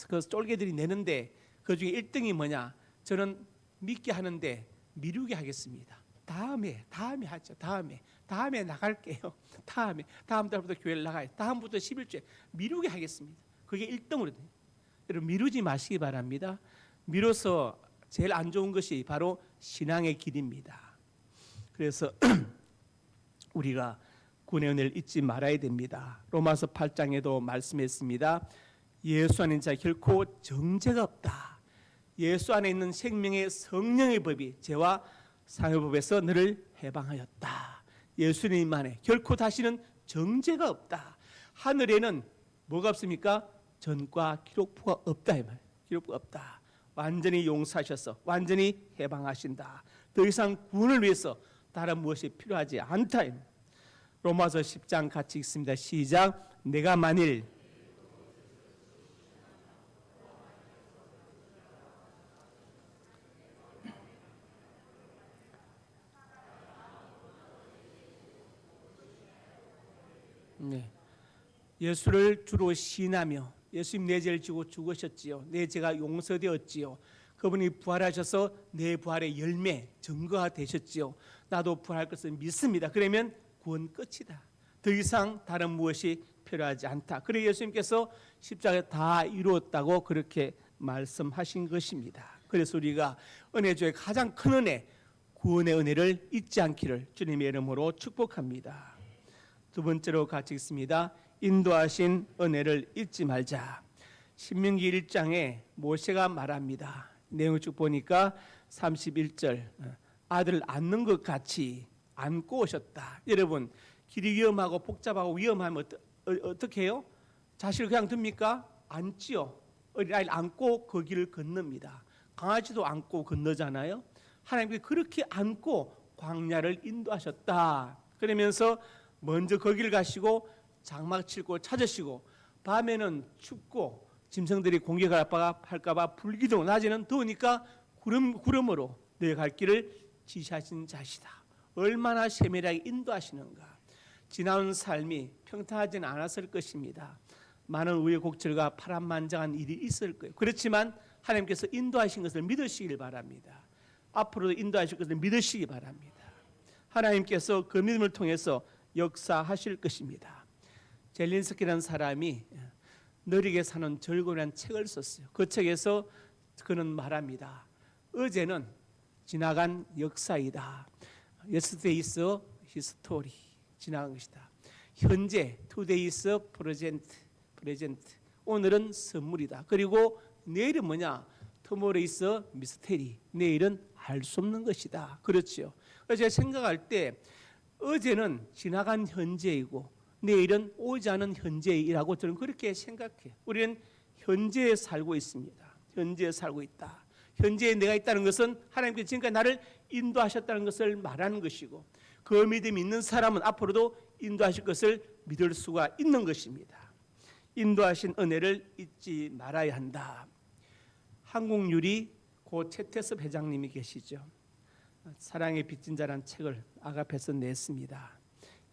그 쫄개들이 내는데 그 중에 1등이 뭐냐? 저는 믿게 하는데 미루게 하겠습니다. 다음에 하죠. 다음에 나갈게요. 다음 달부터 교회를 나가요. 다음부터 11주에 미루게 하겠습니다. 그게 1등으로 돼요. 여러분 미루지 마시기 바랍니다. 미뤄서 제일 안 좋은 것이 바로 신앙의 길입니다. 그래서 우리가 구원의 은혜를 잊지 말아야 됩니다. 로마서 8장에도 말씀했습니다. 예수 안에 자 결코 정죄가 없다. 예수 안에 있는 생명의 성령의 법이 죄와 상의 법에서 너를 해방하였다. 예수님 안에 결코 다시는 정죄가 없다. 하늘에는 뭐가 없습니까? 전과 기록부가 없다. 이 말. 기록부가 없다. 완전히 용서하셔서 완전히 해방하신다. 더 이상 구원을 위해서 다른 무엇이 필요하지 않다. 로마서 10장 같이 읽습니다. 시작. 내가 만일 예수를 주로 신하며 예수님 내 죄를 지고 죽으셨지요. 내 죄가 용서되었지요. 그분이 부활하셔서 내 부활의 열매, 증거가 되셨지요. 나도 부활할 것을 믿습니다. 그러면 구원 끝이다. 더 이상 다른 무엇이 필요하지 않다. 그래 예수님께서 십자가에 다 이루었다고 그렇게 말씀하신 것입니다. 그래서 우리가 은혜조의 가장 큰 은혜, 구원의 은혜를 잊지 않기를 주님의 이름으로 축복합니다. 두 번째로 같이 읽습니다. 인도하신 은혜를 잊지 말자. 신명기 1장에 모세가 말합니다. 내용을 쭉 보니까 31절 아들을 안는 것 같이 안고 오셨다. 여러분 길이 위험하고 복잡하고 위험하면 어떻게 해요? 자식을 그냥 둡니까? 안지요. 어린아이를 안고 그 길을 건넙니다. 강아지도 안고 건너잖아요. 하나님께 그렇게 안고 광야를 인도하셨다. 그러면서 먼저 거기를 가시고 장막 칠고 찾으시고 밤에는 춥고 짐승들이 공격할까 봐 불기둥, 낮에는 더우니까 구름으로 내 갈 길을 지시하신 자시다. 얼마나 세밀하게 인도하시는가. 지나온 삶이 평탄하지는 않았을 것입니다. 많은 우여곡절과 파란만장한 일이 있을 거예요. 그렇지만 하나님께서 인도하신 것을 믿으시길 바랍니다. 앞으로도 인도하실 것을 믿으시기 바랍니다. 하나님께서 그 믿음을 통해서 역사하실 것입니다. 젤린스키라는 사람이 느리게 사는 즐거움이라는 책을 썼어요. 그 책에서 그는 말합니다. 어제는 지나간 역사이다. Yesterday is history. 지나간 것이다. 현재 today is present. 오늘은 선물이다. 그리고 내일은 뭐냐? Tomorrow is mystery. 내일은 알 수 없는 것이다. 그렇죠. 그래서 제가 생각할 때 어제는 지나간 현재이고 내일은 오지 않은 현재이라고 저는 그렇게 생각해요. 우리는 현재에 살고 있습니다. 현재에 살고 있다. 현재에 내가 있다는 것은 하나님께서 지금까지 나를 인도하셨다는 것을 말하는 것이고 그 믿음이 있는 사람은 앞으로도 인도하실 것을 믿을 수가 있는 것입니다. 인도하신 은혜를 잊지 말아야 한다. 한국유리 고 최태섭 회장님이 계시죠. 사랑의 빚진 자라는 책을 아가페에서 냈습니다.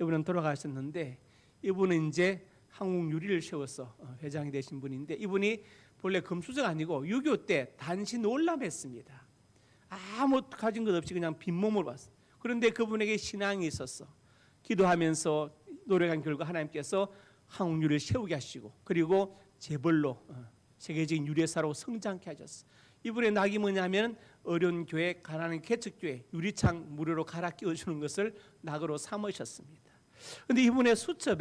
이분은 돌아가셨는데 이분은 이제 한국유리를 세워서 회장이 되신 분인데 이분이 본래 금수저가 아니고 6.25 때 단시 놀람했습니다. 아무 가진 것 없이 그냥 빈몸으로 왔어요. 그런데 그분에게 신앙이 있었어. 기도하면서 노력한 결과 하나님께서 한국유리를 세우게 하시고 그리고 재벌로 세계적인 유리사로 성장케 하셨어. 이분의 낙이 뭐냐면 어려운 교회, 가난한 개척교회 유리창 무료로 갈아 끼워주는 것을 낙으로 삼으셨습니다. 그런데 이분의 수첩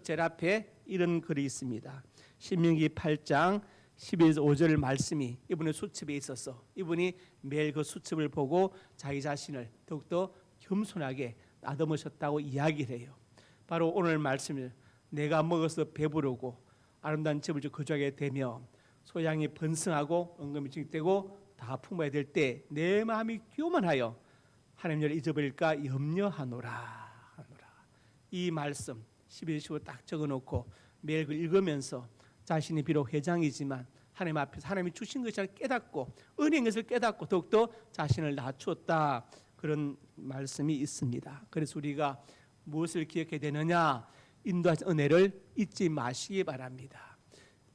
제일 앞에 이런 글이 있습니다. 신명기 8장 11에서 5절 말씀이 이분의 수첩에 있어서 이분이 매일 그 수첩을 보고 자기 자신을 더욱더 겸손하게 나듬으셨다고 이야기를 해요. 바로 오늘 말씀을 내가 먹어서 배부르고 아름다운 집을 거주하게 되며 소양이 번성하고 은금이 증식되고 다 풍부해야 될 때 내 마음이 교만하여 하나님을 잊어버릴까 염려하노라. 이 말씀 11, 15 딱 적어놓고 매일 그 읽으면서 자신이 비록 회장이지만 하나님 앞에서 하나님이 주신 것을 깨닫고 은혜인 것을 깨닫고 더욱더 자신을 낮추었다. 그런 말씀이 있습니다. 그래서 우리가 무엇을 기억해야 되느냐? 인도하신 은혜를 잊지 마시기 바랍니다.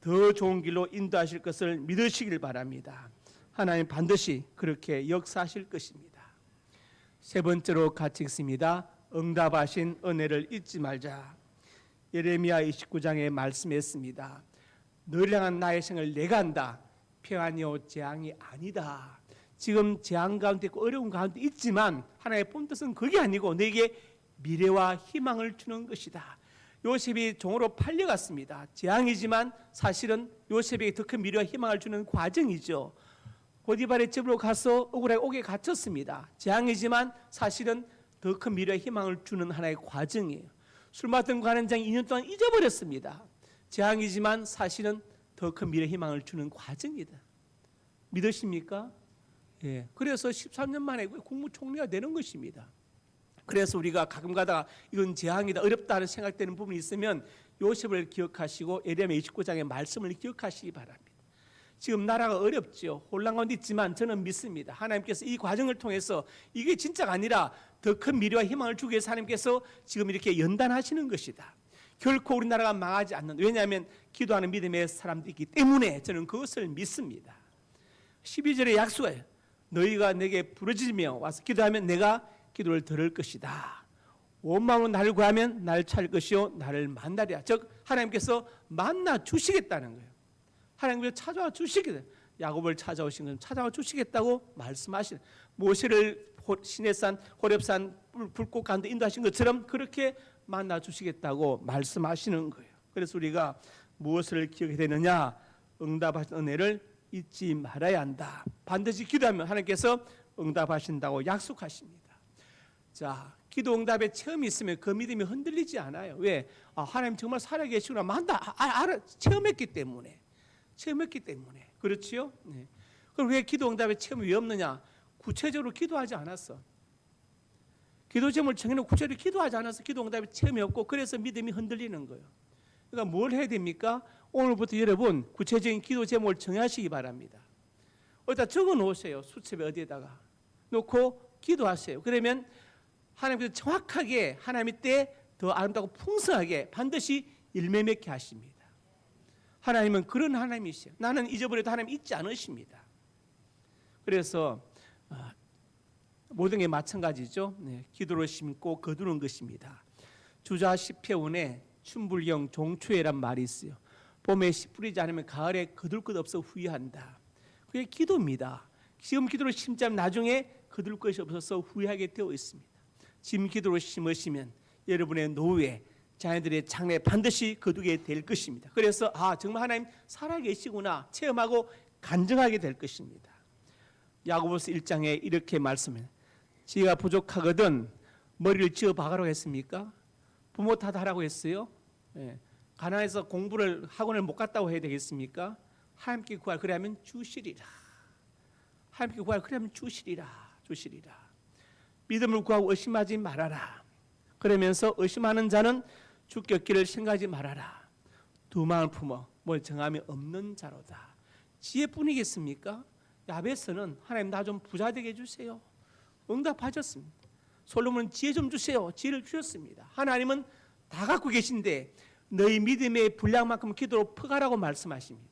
더 좋은 길로 인도하실 것을 믿으시길 바랍니다. 하나님 반드시 그렇게 역사하실 것입니다. 세 번째로 같이 읽습니다. 응답하신 은혜를 잊지 말자. 예레미야 29장에 말씀했습니다. 너를 향한 나의 생을 내가 한다. 평안이요 재앙이 아니다. 지금 재앙 가운데 있고 어려운 가운데 있지만 하나님의 본뜻은 그게 아니고 너에게 미래와 희망을 주는 것이다. 요셉이 종으로 팔려갔습니다. 재앙이지만 사실은 요셉에게 더 큰 미래와 희망을 주는 과정이죠. 보디발의 집으로 가서 억울하게 옥에 갇혔습니다. 재앙이지만 사실은 더 큰 미래와 희망을 주는 하나의 과정이에요. 술 마시던 관원장이 2년 동안 잊어버렸습니다. 재앙이지만 사실은 더 큰 미래 희망을 주는 과정이다. 믿으십니까? 예. 그래서 13년 만에 국무총리가 되는 것입니다. 그래서 우리가 가끔 가다가 이건 재앙이다, 어렵다는 생각되는 부분이 있으면 요셉을 기억하시고 예레미야 29장의 말씀을 기억하시기 바랍니다. 지금 나라가 어렵죠. 혼란 가운데 있지만 저는 믿습니다. 하나님께서 이 과정을 통해서 이게 진짜가 아니라 더 큰 미래와 희망을 주기 위해서 하나님께서 지금 이렇게 연단하시는 것이다. 결코 우리나라가 망하지 않는, 왜냐하면 기도하는 믿음의 사람들이 있기 때문에 저는 그것을 믿습니다. 12절에 약속해요. 너희가 내게 부르짖으며 와서 기도하면 내가 기도를 들을 것이다. 온 마음으로 나를 구하면 나를 찾을 것이요 나를 만나리라. 즉 하나님께서 만나 주시겠다는 거예요. 하나님께서 찾아와 주시겠다. 야곱을 찾아오신 건 찾아와 주시겠다고 말씀하시는, 모세를 시내산 호렙산 불꽃 가운데 인도하신 것처럼 그렇게 만나 주시겠다고 말씀하시는 거예요. 그래서 우리가 무엇을 기억해야 되느냐? 응답하신 은혜를 잊지 말아야 한다. 반드시 기도하면 하나님께서 응답하신다고 약속하십니다. 자, 기도 응답의 체험이 있으면 그 믿음이 흔들리지 않아요. 왜? 하나님 정말 살아계시구나. 알아. 체험했기 때문에. 그렇지요? 네. 그럼 왜 기도 응답의 체험이 왜 없느냐? 구체적으로 기도하지 않았어. 기도 제목을 정해놓고 구체적으로 기도하지 않아서 기도 응답의 체험이 없고 그래서 믿음이 흔들리는 거예요. 그러니까 뭘 해야 됩니까? 오늘부터 여러분 구체적인 기도 제목을 정하시기 바랍니다. 어디다 적어 놓으세요. 수첩에 어디에다가 놓고 기도하세요. 그러면 하나님께서 정확하게 하나님의 때 더 아름답고 풍성하게 반드시 열매 맺게 하십니다. 하나님은 그런 하나님이세요. 나는 잊어버려도 하나님 잊지 않으십니다. 그래서 모든 게 마찬가지죠. 네, 기도로 심고 거두는 것입니다. 주자 10회운에 춘불경 종초에란 말이 있어요. 봄에 씨 뿌리지 않으면 가을에 거둘 것 없어 후회한다. 그게 기도입니다. 지금 기도로 심자면 나중에 거둘 것이 없어서 후회하게 되어 있습니다. 지금 기도로 심으시면 여러분의 노후에 자녀들의 장래 반드시 거두게 될 것입니다. 그래서 정말 하나님 살아계시구나 체험하고 간증하게 될 것입니다. 야고보서 1장에 이렇게 말씀해요. 지혜가 부족하거든 머리를 지어 박으라고 했습니까? 부모 탓하라고 했어요? 가난해서 공부를 학원을 못 갔다고 해야 되겠습니까? 하나님께 구하라 그러면 주시리라. 하나님께 구하라 그러면 주시리라. 믿음을 구하고 의심하지 말아라. 그러면서 의심하는 자는 죽게 얻기를 생각하지 말아라. 두 마음을 품어 뭘 정함이 없는 자로다. 지혜뿐이겠습니까? 야베스는 하나님 나 좀 부자 되게 해주세요. 응답하셨습니다. 솔로몬은 지혜 좀 주세요. 지혜를 주셨습니다. 하나님은 다 갖고 계신데 너희 믿음의 분량만큼 기도로 퍼가라고 말씀하십니다.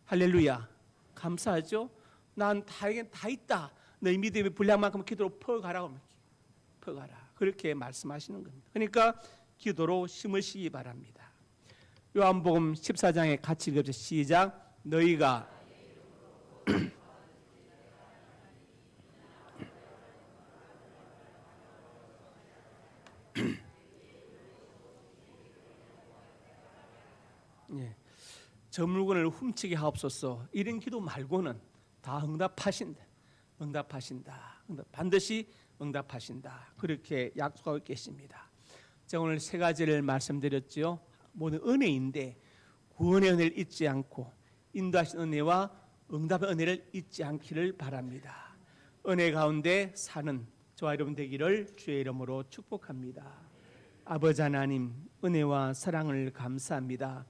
할렐루야. 감사하죠? 난 다에겐 다 있다. 너희 믿음의 분량만큼 기도로 퍼가라고 퍼가라. 그렇게 말씀하시는 겁니다. 그러니까 기도로 심으시기 바랍니다. 요한복음 14장에 같이 읽어보세요. 시작. 너희가 저 물건을 훔치게 하옵소서. 이런 기도 말고는 다 응답하신다. 반드시 응답하신다. 그렇게 약속하고 계십니다. 제가 오늘 세 가지를 말씀드렸죠. 모든 은혜인데 구원의 은혜를 잊지 않고 인도하신 은혜와 응답의 은혜를 잊지 않기를 바랍니다. 은혜 가운데 사는 저와 여러분 되기를 주의 이름으로 축복합니다. 아버지 하나님 은혜와 사랑을 감사합니다.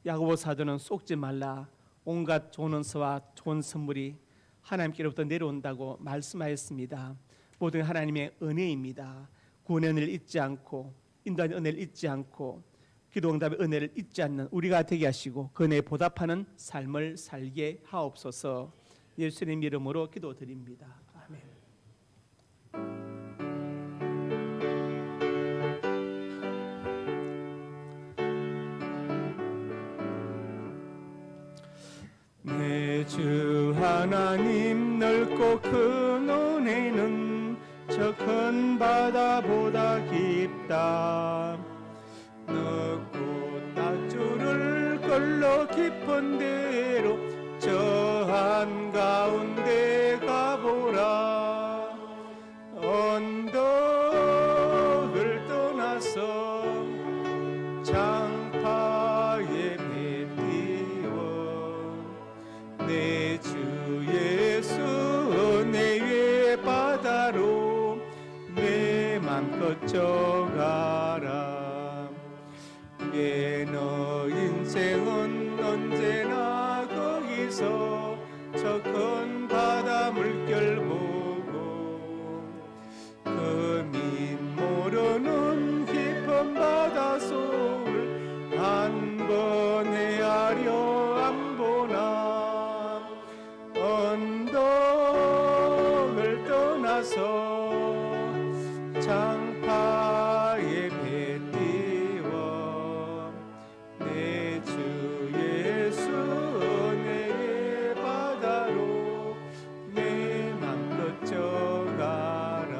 야고보 사도는 속지 말라 온갖 좋은 은사와 좋은 선물이 하나님께로부터 내려온다고 말씀하였습니다. 모든 하나님의 은혜입니다. 구원의 은혜를 잊지 않고 인도하는 은혜를 잊지 않고 기도 응답의 은혜를 잊지 않는 우리가 되게 하시고 그 은혜에 보답하는 삶을 살게 하옵소서. 예수님 이름으로 기도드립니다. 아멘. 내 주 하나님 넓고 큰 은혜는 저 큰 바다보다 깊다. 넓고 닷줄을 걸러 깊은 데로 저 한가운데 가보라. 언덕을 떠나서 장파에 배 띄워 내 주 예수 은혜의 바다로 내 맘껏 져가라. 너 인생은 언제나 거기서 저 큰 바다 물결 보고 그 밑 모르는 깊은 바다 속을 한 번 헤아려 안 보나. 언덕을 떠나서 장파에 배 띄워 내 주 예수 은혜의 바다로 내 맘껏 져가라.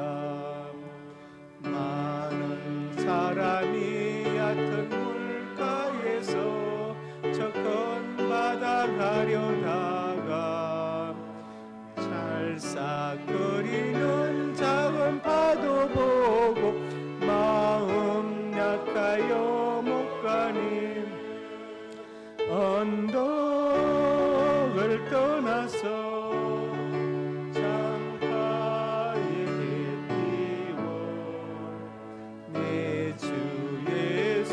많은 사람이 얕은 물가에서 저 큰 바다 가려다가 찰싹거리는 작은 파도 보고 마음 약하여 못 가니. 언덕을 떠나서 장파에 배 띄워 내 주 예수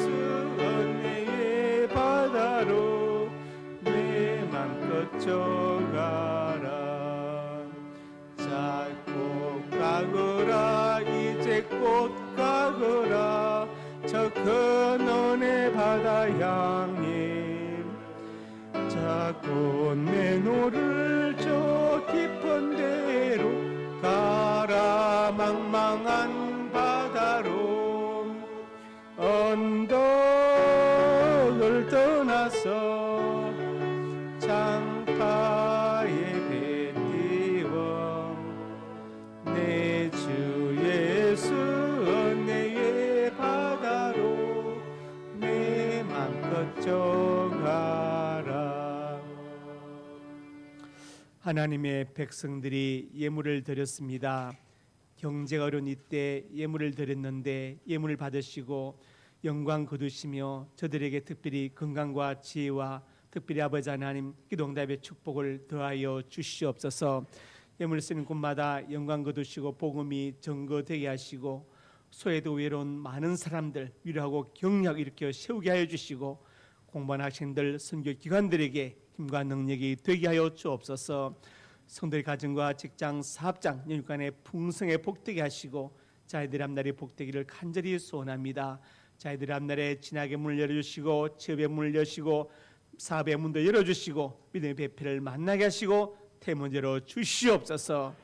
은혜의 바다로 내 맘껏 져가라. 짧고 가거라 이제 곧 가거라. 곧 내 노를 저 깊은 데로 가라 망망한 바다로 언덕을 떠나서 장파에 배 띄워 내 주 예수 은혜의 바다로 내 맘껏 져가라. 하나님의 백성들이 예물을 드렸습니다. 경제가 어려운 이때 예물을 드렸는데 예물을 받으시고 영광 거두시며 저들에게 특별히 건강과 지혜와 특별히 아버지 하나님 기도응답의 축복을 더하여 주시옵소서. 예물을 쓰는 곳마다 영광 거두시고 복음이 증거되게 하시고 소외도 외로운 많은 사람들 위로하고 격려 일으켜 세우게 하여 주시고 공부하는 학생들 선교 기관들에게 힘과 능력이 되게 하여 주옵소서. 성도의 가정과 직장 사업장 연육간에 풍성에 복되게 하시고 자녀들의 앞날이 복되기를 간절히 소원합니다. 자녀들의 앞날에 진학의 문을 열어주시고 취업의 문을 여시고 사업의 문도 열어주시고 믿음의 배필을 만나게 하시고 태문 열어주시옵소서.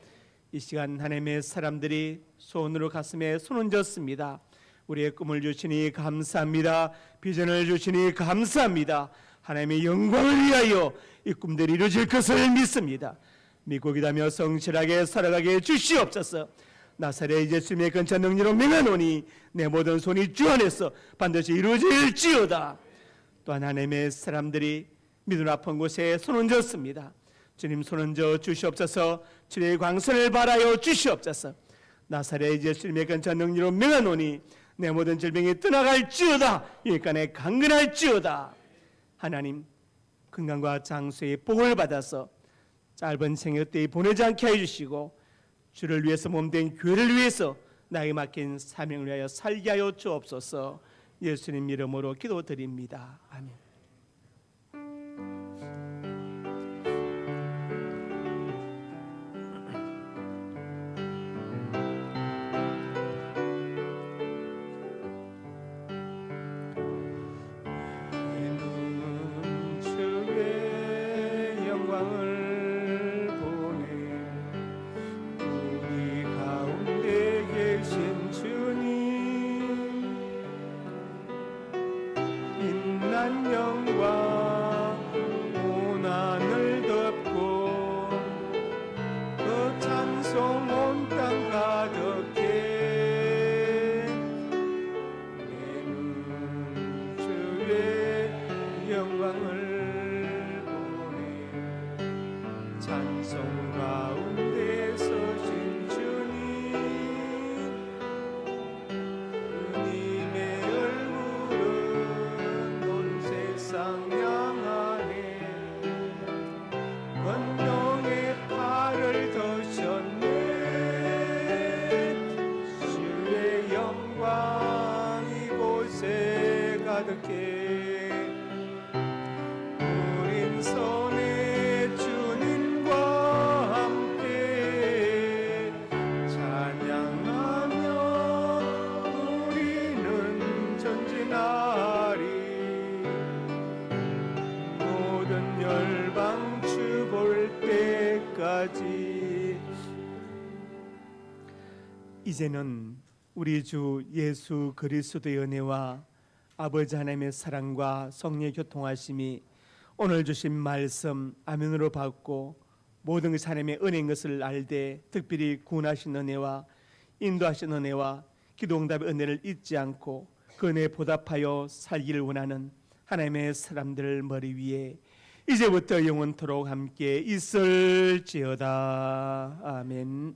이 시간 하나님의 사람들이 손으로 가슴에 손을 얹었습니다. 우리의 꿈을 주시니 감사합니다. 비전을 주시니 감사합니다. 하나님의 영광을 위하여 이 꿈들이 이루어질 것을 믿습니다. 미국이다며 성실하게 살아가게 해 주시옵소서. 나사렛 예수님의 근처 능력으로 명하노니 내 모든 손이 주 안에서 반드시 이루어질지어다. 또한 하나님의 사람들이 믿음 아픈 곳에 손 얹었습니다. 주님 손 얹어 주시옵소서. 주의 광선을 발하여 주시옵소서. 나사렛 예수님의 근처 능력으로 명하노니 내 모든 질병이 떠나갈지어다. 일간에 강건할지어다. 하나님 건강과 장수의 복을 받아서 짧은 생애 때에 보내지 않게 해주시고 주를 위해서 몸된 교회를 위해서 나에게 맡긴 사명을 위하여 살게 하여 주옵소서. 예수님 이름으로 기도드립니다. 아멘. 주의 영광을 보내 우리 가운데 계신 주님 빛난 영광 온 하늘 덮고 그 찬송 온 땅 가득해 내는 주의 영광을 보내 찬송 가운데 서신 주님 주님의 얼굴은 온 세상 향하네 권능의 팔을 드셨네 주의 영광 이곳에 가득해 우린 손에 주님과 함께 찬양하며 우리는 전진하리 모든 열방 주 볼 때까지. 이제는 우리 주 예수 그리스도의 은혜와 아버지 하나님의 사랑과 성령의 교통하심이 오늘 주신 말씀 아멘으로 받고 모든 것이 하나님의 은혜인 것을 알되 특별히 구원하신 은혜와 인도하신 은혜와 기도응답의 은혜를 잊지 않고 그 은혜에 보답하여 살기를 원하는 하나님의 사람들 머리 위에 이제부터 영원토록 함께 있을지어다. 아멘.